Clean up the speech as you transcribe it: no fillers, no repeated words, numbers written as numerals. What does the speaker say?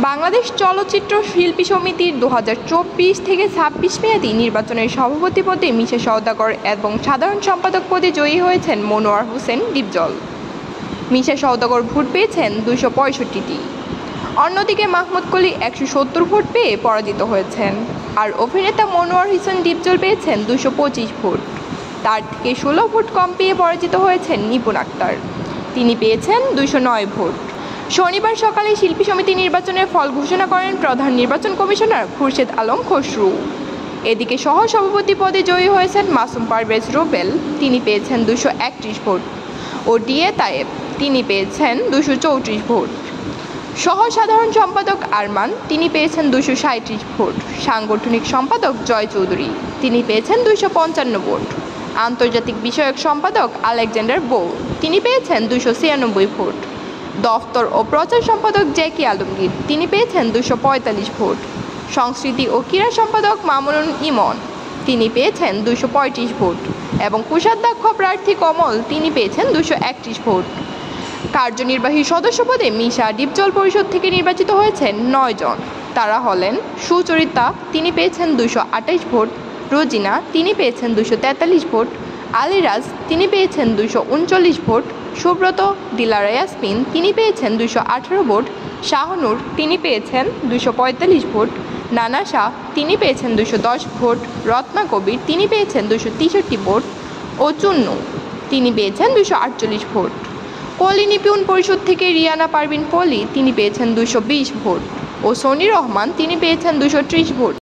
বাংলাদেশ চলচ্চিত্র শিল্পী সমিতির 2024 থেকে 26 মেয়াদী নির্বাচনের সভাপতি পদে মিশা সওদাগর এবং সাধারণ সম্পাদক পদে জয়ী হয়েছেন মনোয়ার হোসেন ডিপজল। মিশা সওদাগর ভোট পেয়েছেন 265টি। অন্যদিকে মাহমুদ কলি 170 ভোট পেয়ে পরাজিত হয়েছেন। আর অভিনেতা মনোয়ার হোসেন ডিপজল পেয়েছেন 225 ভোট। তার থেকে 16 ভোট কম পেয়ে পরাজিত হয়েছেন নিপুণ আক্তার। তিনি পেয়েছেন 209 ভোট। শনিবার সকালে শিল্পী সমিতি নির্বাচনের ফল ঘোষণা করেন প্রধান নির্বাচন কমিশনার খুরশেদ আলম খসরু। এদিকে সহ সভাপতি পদে জয়ী হয়েছেন মাসুম পারভেজ রুবেল, তিনি পেয়েছেন 231 ভোট ও ডিএ তায়েব, তিনি পেয়েছেন 234 ভোট। সহ সাধারণ সম্পাদক আরমান, তিনি পেয়েছেন 237 ভোট। সাংগঠনিক সম্পাদক জয় চৌধুরী, তিনি পেয়েছেন 255 ভোট। আন্তর্জাতিক বিষয়ক সম্পাদক আলেকজান্ডার বো, তিনি পেয়েছেন 296 ভোট। দফতর ও প্রচার সম্পাদক জ্যাকি আলমগীর, তিনি পেয়েছেন 245 ভোট। সংস্কৃতি ও ক্রীড়া সম্পাদক মামুনুল ইমন, তিনি পেয়েছেন 235 ভোট এবং কোষাধ্যক্ষ প্রার্থী কমল, তিনি পেয়েছেন 231 ভোট। কার্যনির্বাহী সদস্য পদে মিশা ডিপজল পরিষদ থেকে নির্বাচিত হয়েছেন 9 জন। তারা হলেন সুচরিতা, তিনি পেয়েছেন 228 ভোট। রোজিনা, তিনি পেয়েছেন 243 ভোট। আলিরাজ, তিনি পেয়েছেন 239 ভোট। সুব্রত দিলারা ইয়াসমিন, তিনি পেয়েছেন 218 ভোট। শাহনূর, তিনি পেয়েছেন 245 ভোট। নানা শাহ, তিনি পেয়েছেন 210 ভোট। রত্না কবির, তিনি পেয়েছেন 263 ভোট ও চুন্নু, তিনি পেয়েছেন 248 ভোট। পল্লী নিপুণ পরিষদ থেকে রিয়ানা পারভিন পলি, তিনি পেয়েছেন 220 ভোট ও সনি রহমান, তিনি পেয়েছেন 230 ভোট।